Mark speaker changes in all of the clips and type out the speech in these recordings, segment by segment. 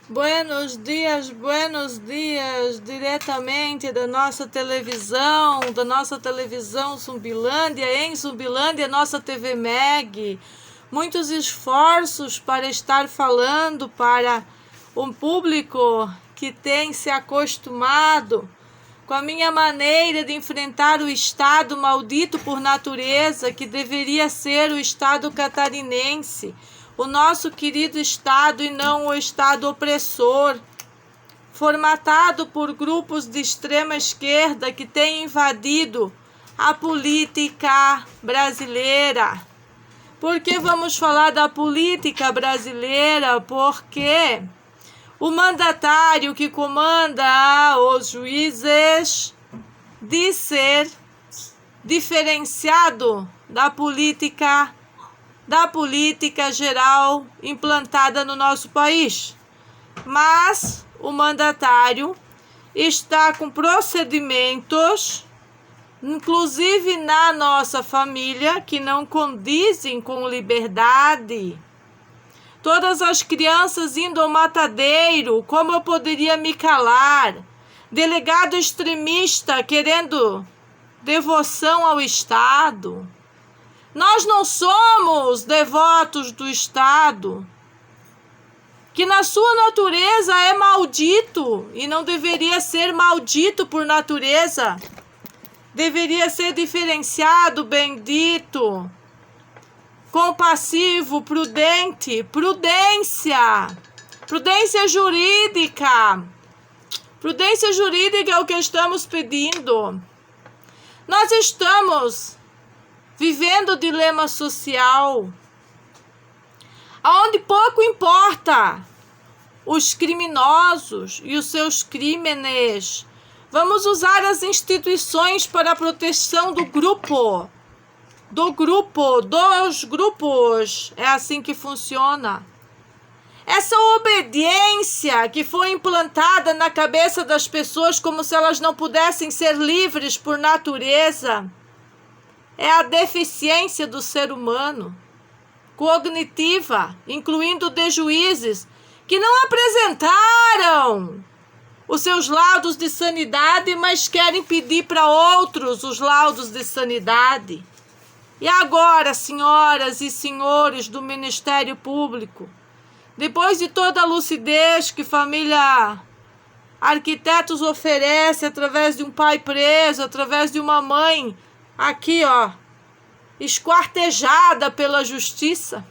Speaker 1: Buenos dias, diretamente da nossa televisão Zumbilândia, em Zumbilândia, nossa TV Meg. Muitos esforços para estar falando para um público que tem se acostumado com a minha maneira de enfrentar o Estado maldito por natureza, que deveria ser o Estado catarinense, o nosso querido Estado e não o Estado opressor, formatado por grupos de extrema esquerda que têm invadido a política brasileira. Por que vamos falar da política brasileira? Porque o mandatário que comanda os juízes diz ser diferenciado da política geral implantada no nosso país. Mas o mandatário está com procedimentos, inclusive na nossa família, que não condizem com liberdade. Todas as crianças indo ao matadeiro, como eu poderia me calar? Delegado extremista querendo devoção ao Estado. Nós não somos devotos do Estado, que na sua natureza é maldito e não deveria ser maldito por natureza. Deveria ser diferenciado, bendito, compassivo, prudente, prudência jurídica. Prudência jurídica é o que estamos pedindo. Nós estamos vivendo o dilema social, onde pouco importa os criminosos e os seus crímenes. Vamos usar as instituições para a proteção dos grupos. É assim que funciona. Essa obediência que foi implantada na cabeça das pessoas como se elas não pudessem ser livres por natureza, é a deficiência do ser humano, cognitiva, incluindo de juízes que não apresentaram os seus laudos de sanidade, mas querem pedir para outros os laudos de sanidade. E agora, senhoras e senhores do Ministério Público, depois de toda a lucidez que família Arquitetos oferece através de um pai preso, através de uma mãe aqui, esquartejada pela justiça,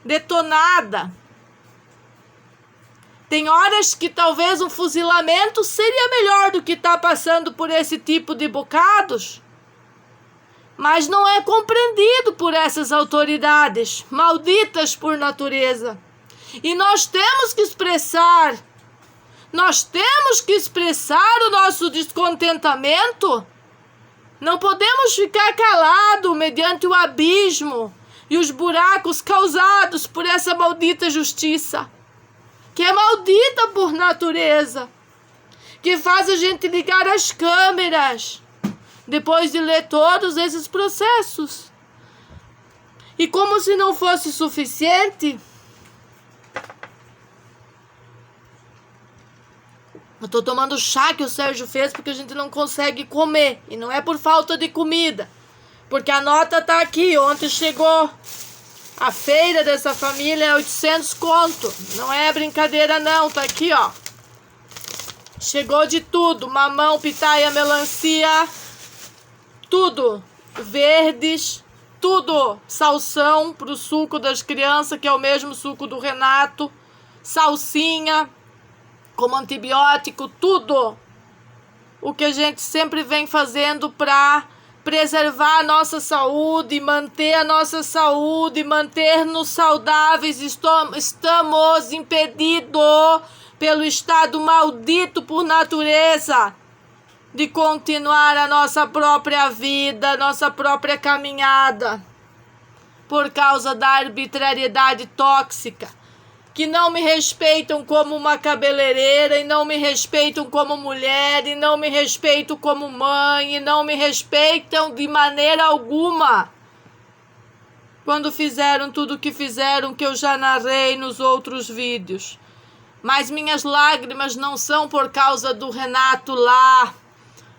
Speaker 1: detonada. Tem horas que talvez um fuzilamento seria melhor do que estar passando por esse tipo de bocados, mas não é compreendido por essas autoridades, malditas por natureza. E nós temos que expressar o nosso descontentamento. Não podemos ficar calados mediante o abismo e os buracos causados por essa maldita justiça, que é maldita por natureza, que faz a gente ligar as câmeras depois de ler todos esses processos. E como se não fosse suficiente, eu tô tomando chá que o Sérgio fez porque a gente não consegue comer. E não é por falta de comida, porque a nota tá aqui. Ontem chegou a feira dessa família, é 800 conto. Não é brincadeira não, tá aqui, Chegou de tudo, mamão, pitaia, melancia, tudo. Verdes, tudo. Salsão pro suco das crianças, que é o mesmo suco do Renato. Salsinha como antibiótico, tudo o que a gente sempre vem fazendo para preservar a nossa saúde, manter a nossa saúde, manter-nos saudáveis. Estamos impedidos pelo Estado maldito por natureza de continuar a nossa própria vida, nossa própria caminhada, por causa da arbitrariedade tóxica, que não me respeitam como uma cabeleireira, e não me respeitam como mulher, e não me respeitam como mãe, e não me respeitam de maneira alguma. Quando fizeram tudo o que fizeram, que eu já narrei nos outros vídeos. Mas minhas lágrimas não são por causa do Renato lá,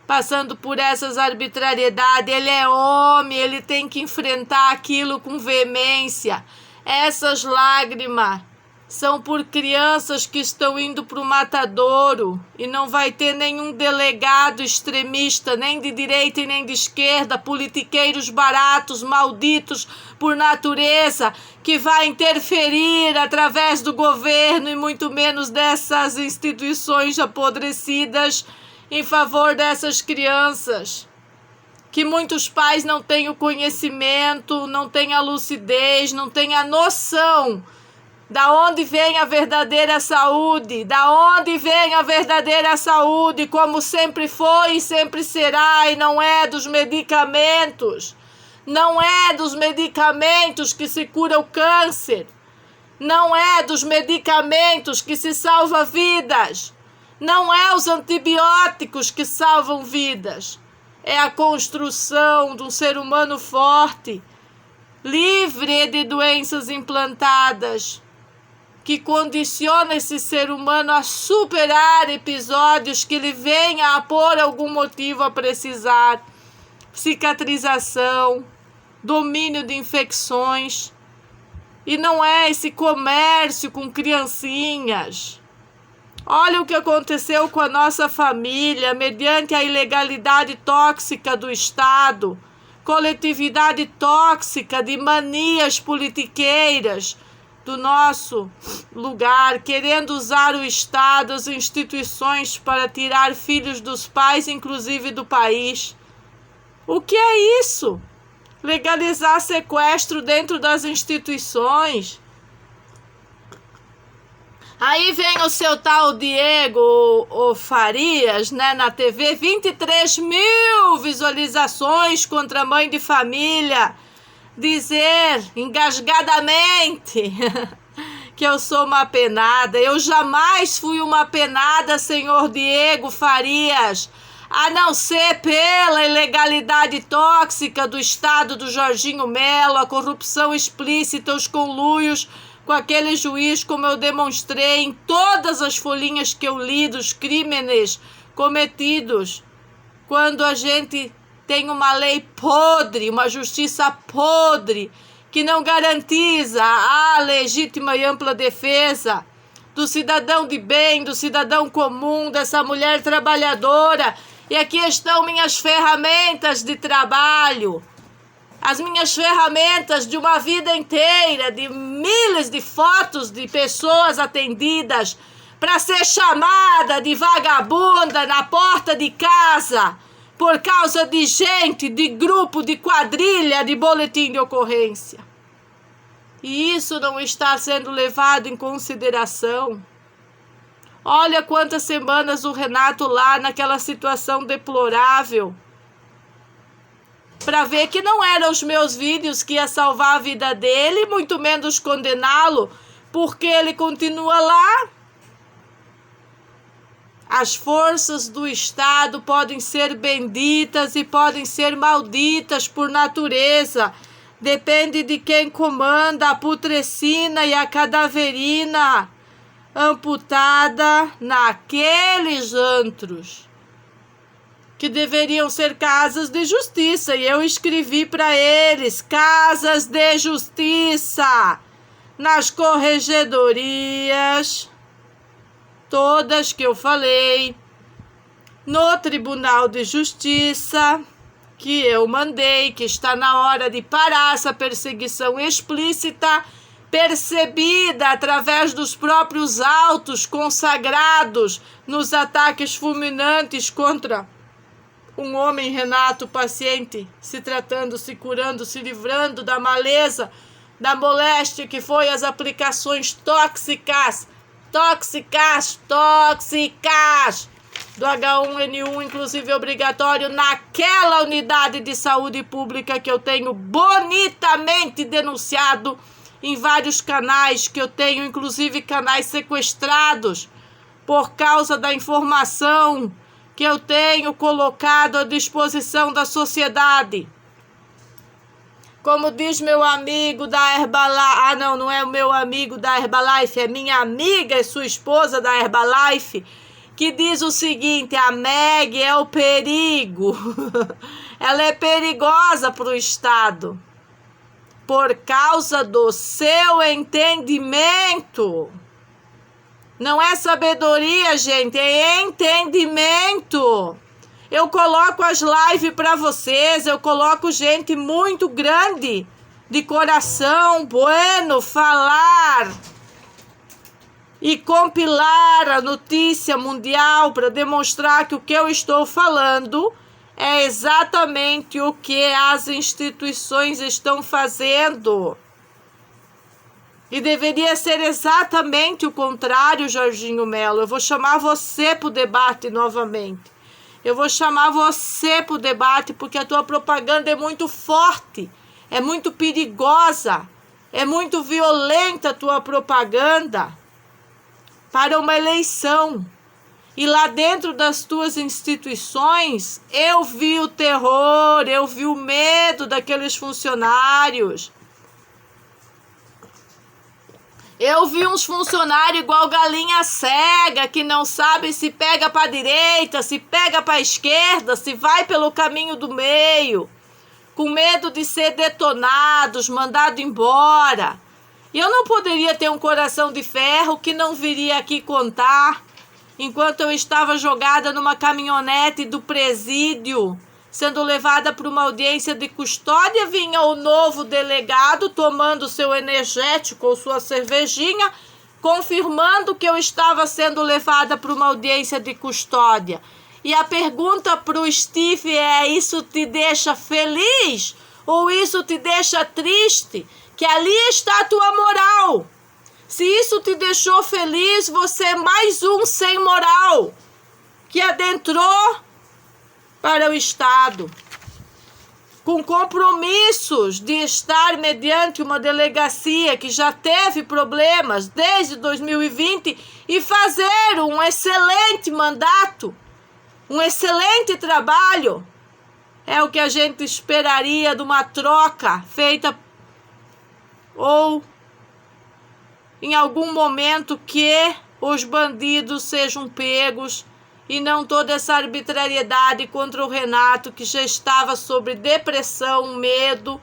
Speaker 1: passando por essas arbitrariedades. Ele é homem, ele tem que enfrentar aquilo com veemência. Essas lágrimas são por crianças que estão indo para o matadouro e não vai ter nenhum delegado extremista, nem de direita e nem de esquerda, politiqueiros baratos, malditos por natureza, que vai interferir através do governo e muito menos dessas instituições apodrecidas em favor dessas crianças. Que muitos pais não têm o conhecimento, não têm a lucidez, não têm a noção da onde vem a verdadeira saúde, da onde vem a verdadeira saúde, como sempre foi e sempre será, e não é dos medicamentos. Não é dos medicamentos que se cura o câncer. Não é dos medicamentos que se salva vidas. Não é os antibióticos que salvam vidas. É a construção de um ser humano forte, livre de doenças implantadas, que condiciona esse ser humano a superar episódios que ele venha a por algum motivo a precisar. Cicatrização, domínio de infecções. E não é esse comércio com criancinhas. Olha o que aconteceu com a nossa família mediante a ilegalidade tóxica do Estado, coletividade tóxica de manias politiqueiras do nosso lugar, querendo usar o Estado, as instituições para tirar filhos dos pais, inclusive do país. O que é isso? Legalizar sequestro dentro das instituições. Aí vem o seu tal Diego Farias, né, na TV, 23 mil visualizações contra a mãe de família, dizer engasgadamente que eu sou uma penada. Eu jamais fui uma penada, senhor Diego Farias, a não ser pela ilegalidade tóxica do Estado do Jorginho Melo, a corrupção explícita, os conluios com aquele juiz, como eu demonstrei em todas as folhinhas que eu li dos crimes cometidos, quando a gente tem uma lei podre, uma justiça podre, que não garantiza a legítima e ampla defesa do cidadão de bem, do cidadão comum, dessa mulher trabalhadora. E aqui estão minhas ferramentas de trabalho, as minhas ferramentas de uma vida inteira, de milhares de fotos de pessoas atendidas, para ser chamada de vagabunda na porta de casa, por causa de gente, de grupo, de quadrilha, de boletim de ocorrência. E isso não está sendo levado em consideração. Olha quantas semanas o Renato lá naquela situação deplorável, para ver que não eram os meus vídeos que ia salvar a vida dele, muito menos condená-lo, porque ele continua lá. As forças do Estado podem ser benditas e podem ser malditas por natureza. Depende de quem comanda a putrescina e a cadaverina amputada naqueles antros, que deveriam ser casas de justiça. E eu escrevi para eles: casas de justiça, nas corregedorias, todas que eu falei, no Tribunal de Justiça, que eu mandei, que está na hora de parar essa perseguição explícita, percebida através dos próprios autos consagrados nos ataques fulminantes contra um homem, Renato, paciente, se tratando, se curando, se livrando da maleza, da moléstia que foi as aplicações tóxicas do H1N1, inclusive obrigatório, naquela unidade de saúde pública que eu tenho bonitamente denunciado em vários canais, que eu tenho inclusive canais sequestrados por causa da informação que eu tenho colocado à disposição da sociedade. Como diz meu amigo da Herbalife, ah não, não é o meu amigo da Herbalife, é minha amiga e sua esposa da Herbalife, que diz o seguinte: a Meg é o perigo. Ela é perigosa para o Estado por causa do seu entendimento. Não é sabedoria, gente, é entendimento. Eu coloco as lives para vocês, eu coloco gente muito grande, de coração, bueno, falar e compilar a notícia mundial para demonstrar que o que eu estou falando é exatamente o que as instituições estão fazendo. E deveria ser exatamente o contrário, Jorginho Melo. Eu vou chamar você para o debate novamente. Eu vou chamar você para o debate porque a tua propaganda é muito forte, é muito perigosa, é muito violenta a tua propaganda para uma eleição. E lá dentro das tuas instituições, eu vi o terror, eu vi o medo daqueles funcionários. Eu vi uns funcionários igual galinha cega, que não sabe se pega para a direita, se pega para a esquerda, se vai pelo caminho do meio, com medo de ser detonados, mandados embora. E eu não poderia ter um coração de ferro que não viria aqui contar, enquanto eu estava jogada numa caminhonete do presídio, sendo levada para uma audiência de custódia, vinha o novo delegado tomando seu energético ou sua cervejinha, confirmando que eu estava sendo levada para uma audiência de custódia. E a pergunta para o Steve é: isso te deixa feliz ou isso te deixa triste? Que ali está a tua moral. Se isso te deixou feliz, você é mais um sem moral, que adentrou para o Estado, com compromissos de estar mediante uma delegacia que já teve problemas desde 2020 e fazer um excelente mandato, um excelente trabalho. É o que a gente esperaria de uma troca feita ou em algum momento que os bandidos sejam pegos e não toda essa arbitrariedade contra o Renato, que já estava sobre depressão, medo,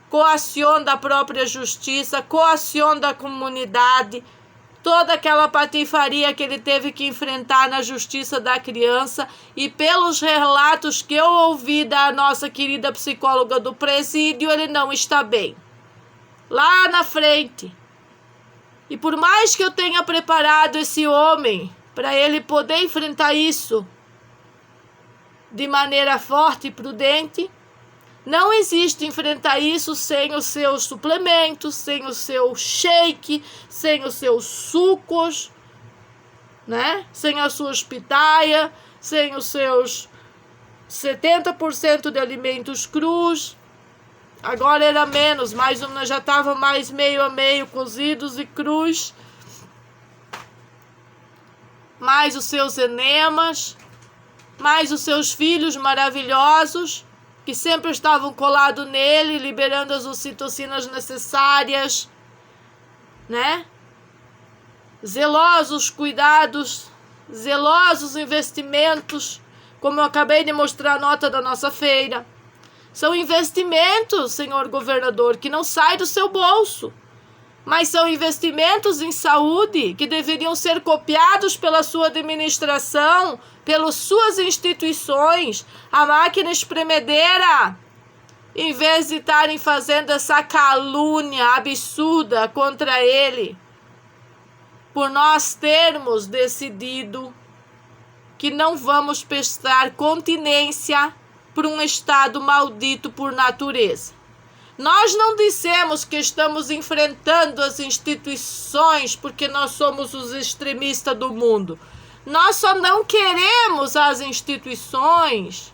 Speaker 1: coação da própria justiça, coação da comunidade, toda aquela patifaria que ele teve que enfrentar na justiça da criança. E pelos relatos que eu ouvi da nossa querida psicóloga do presídio, ele não está bem. Lá na frente. E por mais que eu tenha preparado esse homem para ele poder enfrentar isso de maneira forte e prudente, não existe enfrentar isso sem os seus suplementos, sem o seu shake, sem os seus sucos, né? Sem a sua pitaia, sem os seus 70% de alimentos crus. Agora era menos, mais uma já estava mais meio a meio, cozidos e crus. Mais os seus enemas, mais os seus filhos maravilhosos, que sempre estavam colados nele, liberando as ocitocinas necessárias, né? Zelosos cuidados, zelosos investimentos, como eu acabei de mostrar a nota da nossa feira. São investimentos, senhor governador, que não saem do seu bolso, mas são investimentos em saúde que deveriam ser copiados pela sua administração, pelas suas instituições, a máquina espremedeira, em vez de estarem fazendo essa calúnia absurda contra ele, por nós termos decidido que não vamos prestar continência para um Estado maldito por natureza. Nós não dissemos que estamos enfrentando as instituições porque nós somos os extremistas do mundo. Nós só não queremos as instituições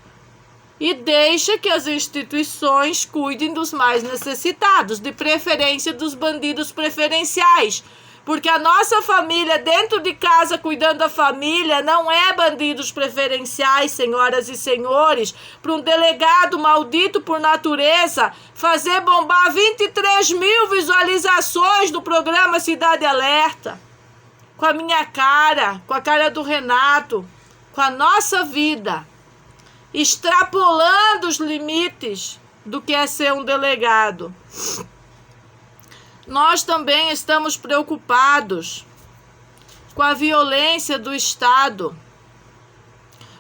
Speaker 1: e deixa que as instituições cuidem dos mais necessitados, de preferência dos bandidos preferenciais. Porque a nossa família, dentro de casa, cuidando da família, não é bandidos preferenciais, senhoras e senhores, para um delegado maldito por natureza fazer bombar 23 mil visualizações do programa Cidade Alerta. Com a minha cara, com a cara do Renato, com a nossa vida, extrapolando os limites do que é ser um delegado. Nós também estamos preocupados com a violência do Estado,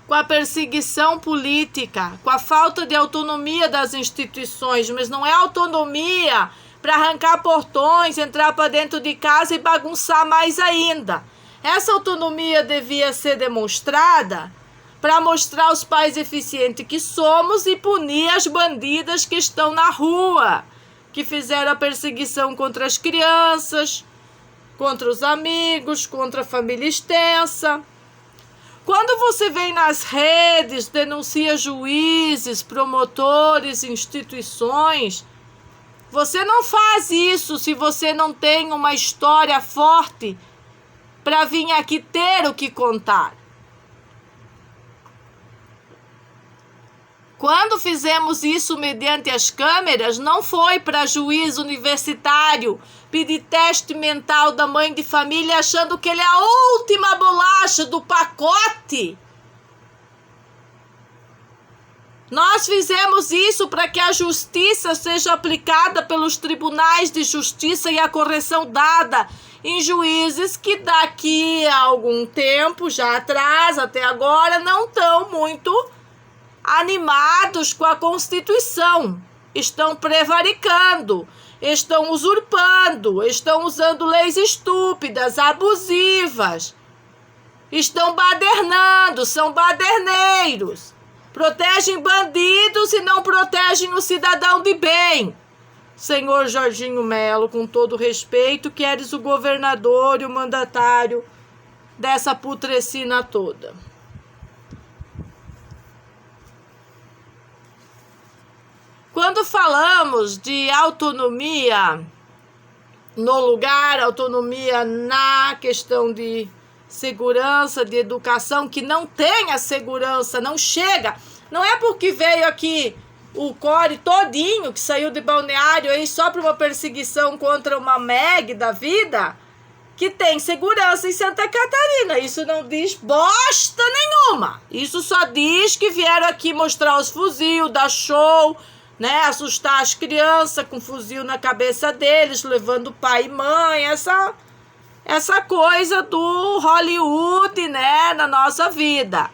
Speaker 1: com a perseguição política, com a falta de autonomia das instituições, mas não é autonomia para arrancar portões, entrar para dentro de casa e bagunçar mais ainda. Essa autonomia devia ser demonstrada para mostrar os pais eficientes que somos e punir as bandidas que estão na rua, que fizeram a perseguição contra as crianças, contra os amigos, contra a família extensa. Quando você vem nas redes, denuncia juízes, promotores, instituições, você não faz isso se você não tem uma história forte para vir aqui ter o que contar. Quando fizemos isso mediante as câmeras, não foi para juiz universitário pedir teste mental da mãe de família achando que ele é a última bolacha do pacote. Nós fizemos isso para que a justiça seja aplicada pelos tribunais de justiça e a correção dada em juízes que daqui a algum tempo, já atrás, até agora, não estão muito animados com a Constituição, estão prevaricando, estão usurpando, estão usando leis estúpidas, abusivas, estão badernando, são baderneiros, protegem bandidos e não protegem o cidadão de bem. Senhor Jorginho Melo, com todo respeito, que eres o governador e o mandatário dessa putrescina toda. Quando falamos de autonomia no lugar, autonomia na questão de segurança, de educação, que não tem a segurança, não chega. Não é porque veio aqui o core todinho, que saiu de Balneário aí só para uma perseguição contra uma MEG da vida, que tem segurança em Santa Catarina. Isso não diz bosta nenhuma. Isso só diz que vieram aqui mostrar os fuzil, dar show, né, assustar as crianças com fuzil na cabeça deles, levando pai e mãe, essa coisa do Hollywood, né, na nossa vida.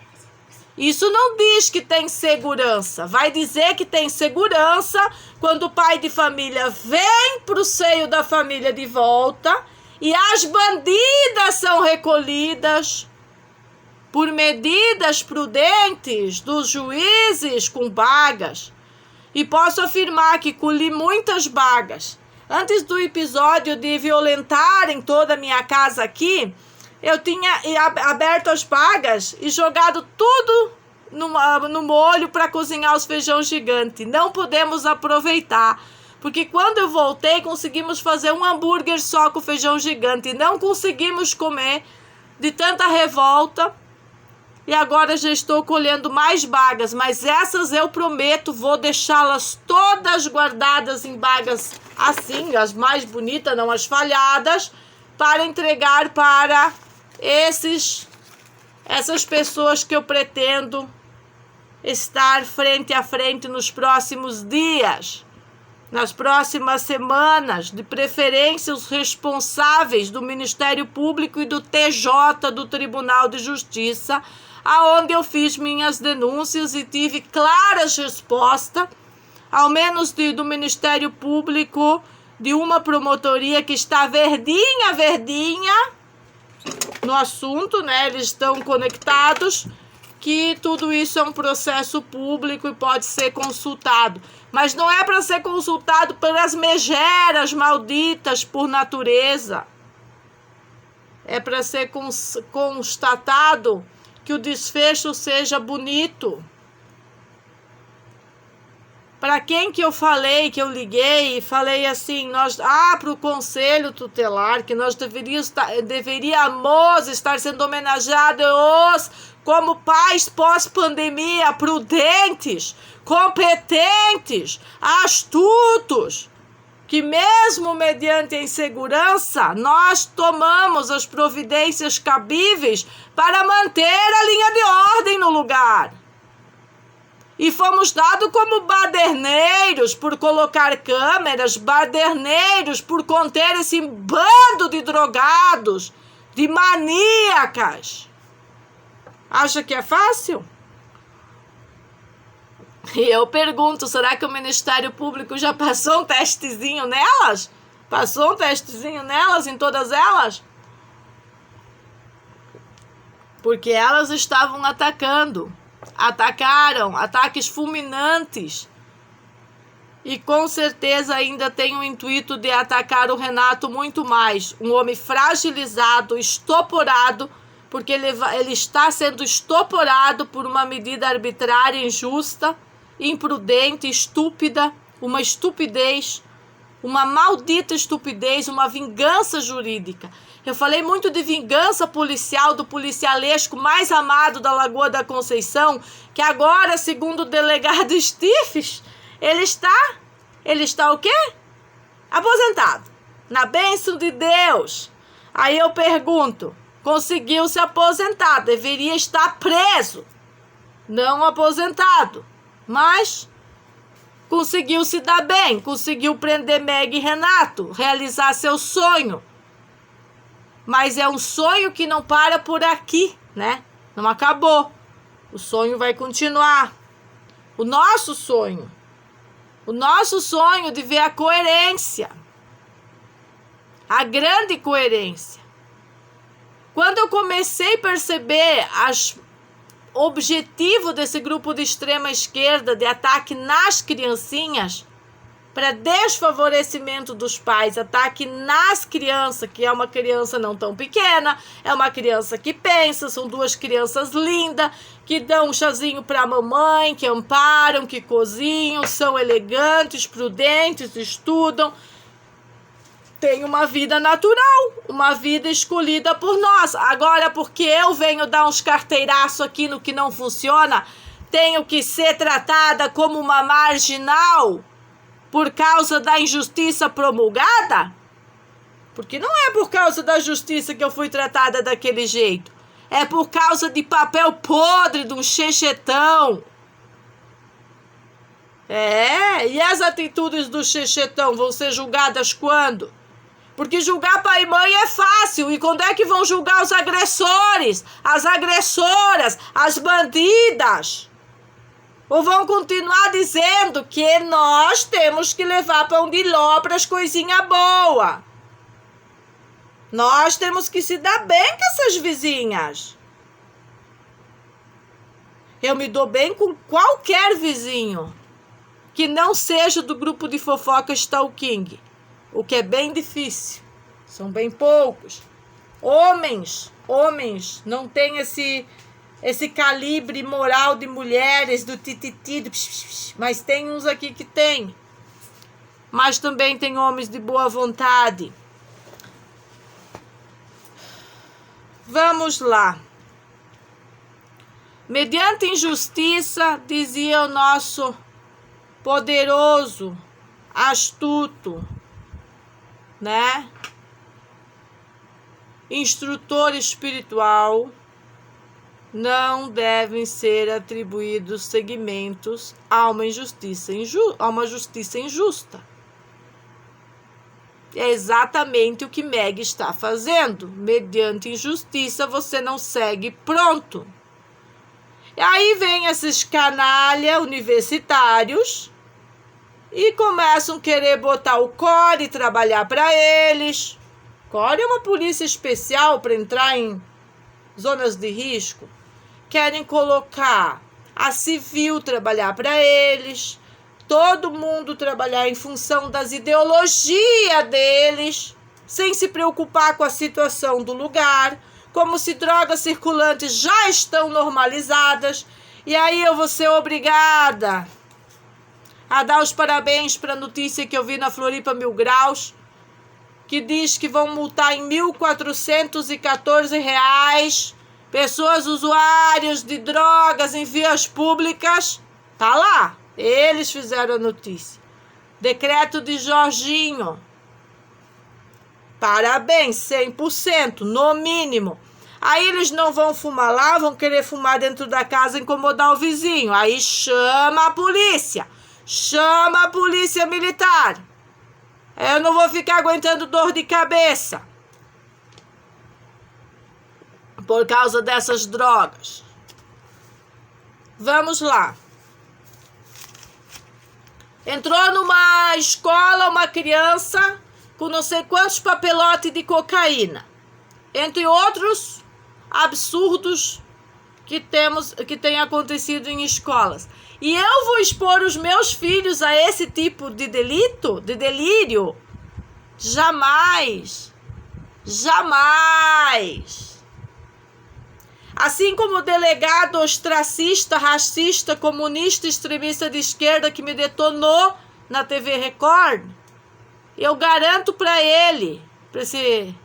Speaker 1: Isso não diz que tem segurança. Vai dizer que tem segurança quando o pai de família vem para o seio da família de volta e as bandidas são recolhidas por medidas prudentes dos juízes com bagas. E posso afirmar que colhi muitas bagas. Antes do episódio de violentarem toda a minha casa aqui, eu tinha aberto as bagas e jogado tudo no molho para cozinhar os feijão gigante. Não podemos aproveitar, porque quando eu voltei, conseguimos fazer um hambúrguer só com feijão gigante. Não conseguimos comer de tanta revolta. E agora já estou colhendo mais bagas, mas essas eu prometo, vou deixá-las todas guardadas em bagas assim, as mais bonitas, não as falhadas, para entregar para essas pessoas que eu pretendo estar frente a frente nos próximos dias, nas próximas semanas, de preferência os responsáveis do Ministério Público e do TJ, do Tribunal de Justiça, aonde eu fiz minhas denúncias e tive claras respostas, ao menos do Ministério Público, de uma promotoria que está verdinha no assunto, né? Eles estão conectados, que tudo isso é um processo público e pode ser consultado. Mas não é para ser consultado pelas megeras malditas por natureza. É para ser constatado que o desfecho seja bonito. Para quem que eu falei, que eu liguei e falei assim, para o Conselho Tutelar, que nós deveríamos estar sendo homenageados como pais pós-pandemia, prudentes, competentes, astutos, que mesmo mediante a insegurança, nós tomamos as providências cabíveis para manter a linha de ordem no lugar. E fomos dados como baderneiros por colocar câmeras, baderneiros por conter esse bando de drogados, de maníacas. Acha que é fácil? E eu pergunto, será que o Ministério Público já passou um testezinho nelas? Passou um testezinho nelas, em todas elas? Porque elas estavam atacaram, ataques fulminantes. E com certeza ainda tem o intuito de atacar o Renato muito mais. Um homem fragilizado, estuporado, porque ele está sendo estuporado por uma medida arbitrária, injusta, imprudente, estúpida, uma estupidez, uma maldita estupidez, uma vingança jurídica. Eu falei muito de vingança policial, do policialesco mais amado da Lagoa da Conceição, que agora, segundo o delegado Stifes, ele está o quê? Aposentado. Na bênção de Deus. Aí eu pergunto, conseguiu se aposentar, deveria estar preso, não aposentado, mas conseguiu se dar bem, conseguiu prender Meg e Renato, realizar seu sonho. Mas é um sonho que não para por aqui, né? Não acabou. O sonho vai continuar. O nosso sonho de ver a coerência, a grande coerência. Quando eu comecei a perceber o objetivo desse grupo de extrema esquerda de ataque nas criancinhas, para desfavorecimento dos pais, ataque nas crianças, que é uma criança não tão pequena, é uma criança que pensa, são duas crianças lindas, que dão um chazinho para a mamãe, que amparam, que cozinham, são elegantes, prudentes, estudam, têm uma vida natural, uma vida escolhida por nós. Agora, porque eu venho dar uns carteiraços aqui no que não funciona, tenho que ser tratada como uma marginal, por causa da injustiça promulgada? Porque não é por causa da justiça que eu fui tratada daquele jeito. É por causa de papel podre, de um xexetão. E as atitudes do xexetão vão ser julgadas quando? Porque julgar pai e mãe é fácil. E quando é que vão julgar os agressores, as agressoras, as bandidas? Ou vão continuar dizendo que nós temos que levar pão de ló para as coisinhas boas? Nós temos que se dar bem com essas vizinhas. Eu me dou bem com qualquer vizinho que não seja do grupo de fofoca stalking, o que é bem difícil. São bem poucos. Homens não têm esse calibre moral de mulheres, do tititi, mas tem uns aqui que tem. Mas também tem homens de boa vontade. Vamos lá. Mediante injustiça, dizia o nosso poderoso, astuto, né? Instrutor espiritual, não devem ser atribuídos segmentos a uma justiça injusta. É exatamente o que Meg está fazendo. Mediante injustiça, você não segue pronto. E aí vem esses canalha universitários e começam a querer botar o COR e trabalhar para eles. COR é uma polícia especial para entrar em zonas de risco. Querem colocar a civil trabalhar para eles, todo mundo trabalhar em função das ideologias deles, sem se preocupar com a situação do lugar, como se drogas circulantes já estão normalizadas, e aí eu vou ser obrigada a dar os parabéns para a notícia que eu vi na Floripa Mil Graus, que diz que vão multar em R$1.414 pessoas usuárias de drogas em vias públicas. Tá lá, eles fizeram a notícia. Decreto de Jorginho. Parabéns, 100%, no mínimo. Aí eles não vão fumar lá, vão querer fumar dentro da casa, incomodar o vizinho. Aí chama a polícia militar. Eu não vou ficar aguentando dor de cabeça por causa dessas drogas. Vamos lá. Entrou numa escola uma criança com não sei quantos papelotes de cocaína, entre outros absurdos que tem acontecido em escolas. E eu vou expor os meus filhos a esse tipo de delito, de delírio? Jamais. Jamais. Assim como o delegado ostracista, racista, comunista, extremista de esquerda que me detonou na TV Record, eu garanto para ele, para esse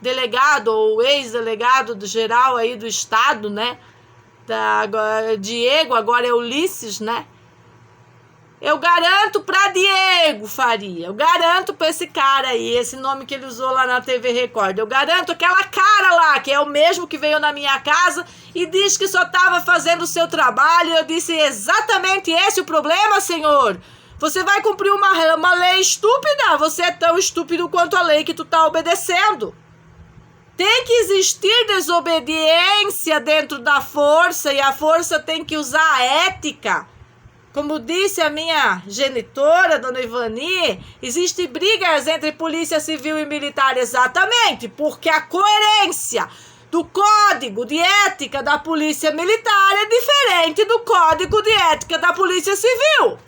Speaker 1: delegado ou ex-delegado do geral aí do estado, né? Diego, agora é Ulisses, né? Eu garanto para Diego Faria, eu garanto para esse cara aí, esse nome que ele usou lá na TV Record, eu garanto aquela cara lá, que é o mesmo que veio na minha casa e disse que só estava fazendo o seu trabalho. Eu disse, exatamente esse o problema, senhor. Você vai cumprir uma lei estúpida, você é tão estúpido quanto a lei que tu tá obedecendo. Tem que existir desobediência dentro da força e a força tem que usar a ética. Como disse a minha genitora, dona Ivani, existem brigas entre polícia civil e militar, exatamente, porque a coerência do código de ética da polícia militar é diferente do código de ética da polícia civil.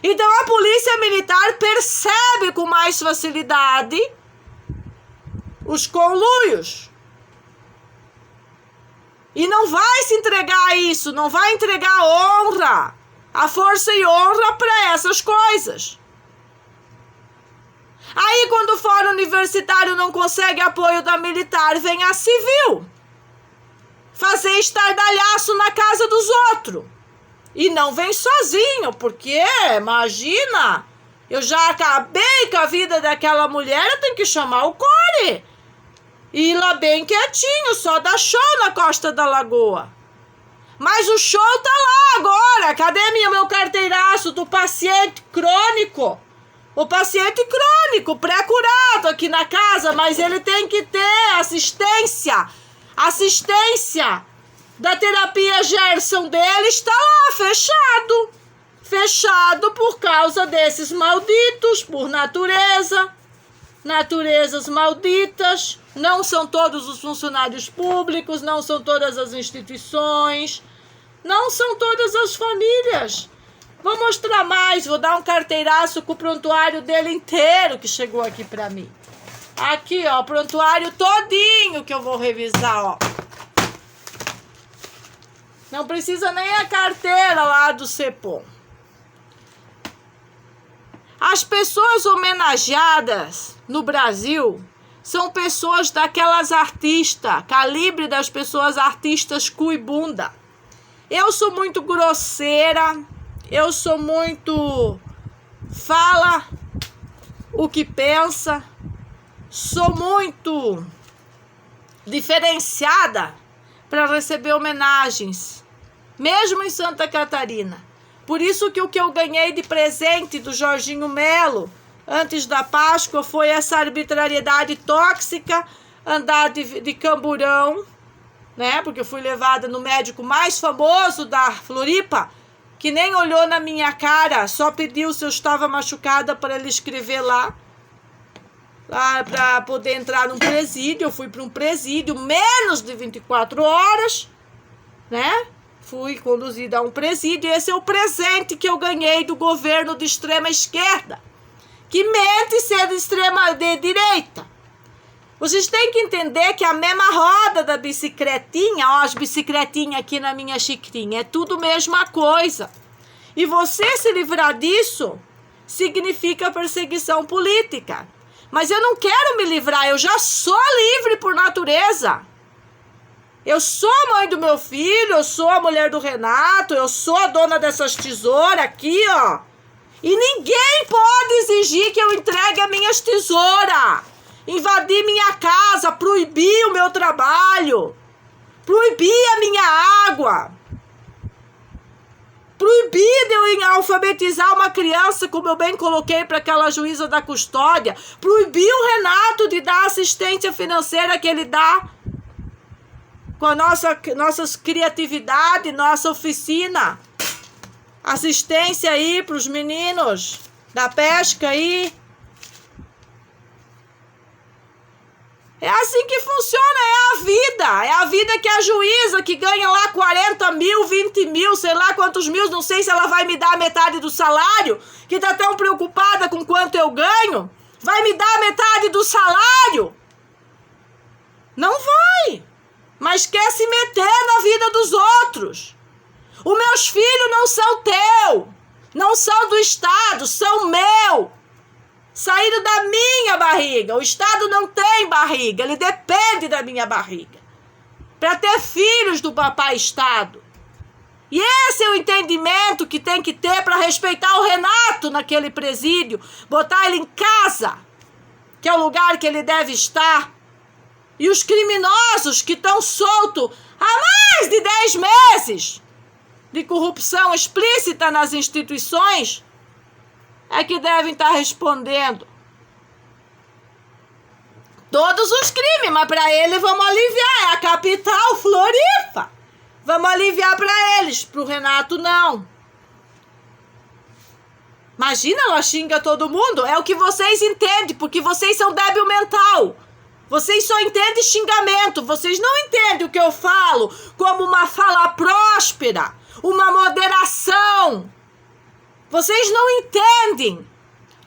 Speaker 1: Então a polícia militar percebe com mais facilidade os conluios. E não vai se entregar a isso, não vai entregar honra, a força e honra para essas coisas. Aí quando o fórum universitário não consegue apoio da militar, vem a civil fazer estardalhaço na casa dos outros. E não vem sozinho, porque, imagina, eu já acabei com a vida daquela mulher, eu tenho que chamar o Core. E ir lá bem quietinho, só dar show na Costa da Lagoa. Mas o show tá lá agora. Cadê meu carteiraço do paciente crônico? O paciente crônico, pré-curado aqui na casa, mas ele tem que ter assistência. Assistência da terapia Gerson dele está lá, fechado. Fechado por causa desses malditos, por natureza. Naturezas malditas. Não são todos os funcionários públicos, não são todas as instituições, não são todas as famílias. Vou mostrar mais, vou dar um carteiraço com o prontuário dele inteiro que chegou aqui pra mim. Aqui, ó, o prontuário todinho que eu vou revisar, ó. Não precisa nem a carteira lá do CEPOM. As pessoas homenageadas no Brasil são pessoas daquelas artistas, calibre das pessoas artistas cu e bunda. Eu sou muito grosseira, eu sou muito fala o que pensa, sou muito diferenciada para receber homenagens, mesmo em Santa Catarina. Por isso que o que eu ganhei de presente do Jorginho Melo antes da Páscoa foi essa arbitrariedade tóxica, andar de camburão, né? Porque eu fui levada no médico mais famoso da Floripa, que nem olhou na minha cara, só pediu se eu estava machucada para ele escrever lá para poder entrar num presídio. Eu fui para um presídio menos de 24 horas, né? Fui conduzida a um presídio. Esse é o presente que eu ganhei do governo de extrema esquerda, que mente ser de direita. Vocês têm que entender que a mesma roda da bicicletinha, ó, as bicicletinhas aqui na minha xicrinha, é tudo mesma coisa. E você se livrar disso significa perseguição política. Mas eu não quero me livrar, eu já sou livre por natureza. Eu sou a mãe do meu filho, eu sou a mulher do Renato, eu sou a dona dessas tesouras aqui, ó. E ninguém pode exigir que eu entregue as minhas tesouras. Invadir minha casa, proibir o meu trabalho, proibir a minha água, proibir de eu alfabetizar uma criança, como eu bem coloquei para aquela juíza da custódia, proibir o Renato de dar assistência financeira que ele dá com a nossa criatividade, nossa oficina, assistência aí para os meninos da pesca aí. É assim que funciona, é a vida que a juíza que ganha lá 40 mil, 20 mil, sei lá quantos mil, não sei se ela vai me dar metade do salário, que tá tão preocupada com quanto eu ganho, vai me dar metade do salário? Não vai, mas quer se meter na vida dos outros. Os meus filhos não são teu, não são do Estado, são meu. Saíram da minha barriga. O Estado não tem barriga, ele depende da minha barriga para ter filhos do papai Estado. E esse é o entendimento que tem que ter para respeitar o Renato naquele presídio, botar ele em casa, que é o lugar que ele deve estar. E os criminosos que estão soltos há mais de 10 meses de corrupção explícita nas instituições é que devem estar respondendo todos os crimes, mas para ele vamos aliviar, é a capital, Floripa, vamos aliviar para eles, para o Renato não. Imagina, ela xinga todo mundo, é o que vocês entendem, porque vocês são débil mental, vocês só entendem xingamento, vocês não entendem o que eu falo como uma fala próspera, uma moderação. Vocês não entendem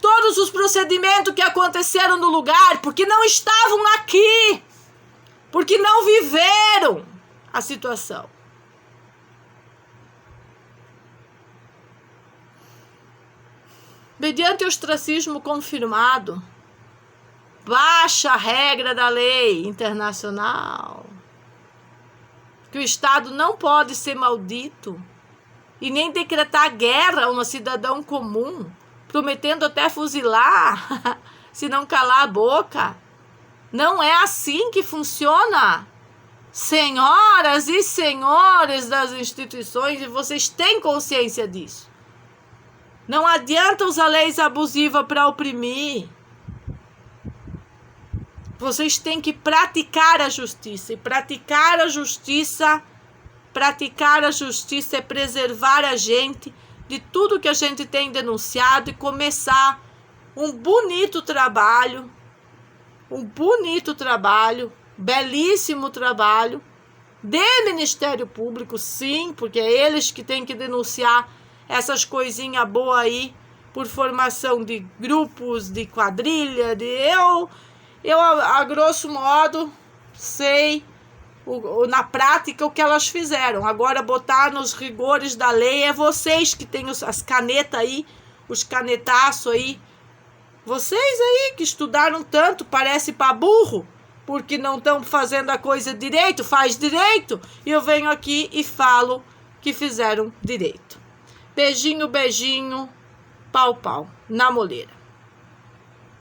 Speaker 1: todos os procedimentos que aconteceram no lugar, porque não estavam aqui, porque não viveram a situação. Mediante o ostracismo confirmado, baixa a regra da lei internacional, que o Estado não pode ser maldito e nem decretar guerra a um cidadão comum, prometendo até fuzilar se não calar a boca. Não é assim que funciona. Senhoras e senhores das instituições, e vocês têm consciência disso. Não adianta usar leis abusivas para oprimir. Vocês têm que praticar a justiça. E praticar a justiça é preservar a gente de tudo que a gente tem denunciado e começar um bonito trabalho, belíssimo trabalho de Ministério Público, sim, porque é eles que têm que denunciar essas coisinhas boas aí por formação de grupos, de quadrilha, eu a grosso modo sei na prática o que elas fizeram. Agora botar nos rigores da lei é vocês que têm as canetas aí, os canetaços aí. Vocês aí que estudaram tanto, parece para burro, porque não estão fazendo a coisa direito, faz direito, e eu venho aqui e falo que fizeram direito. Beijinho, beijinho, pau, pau, na moleira.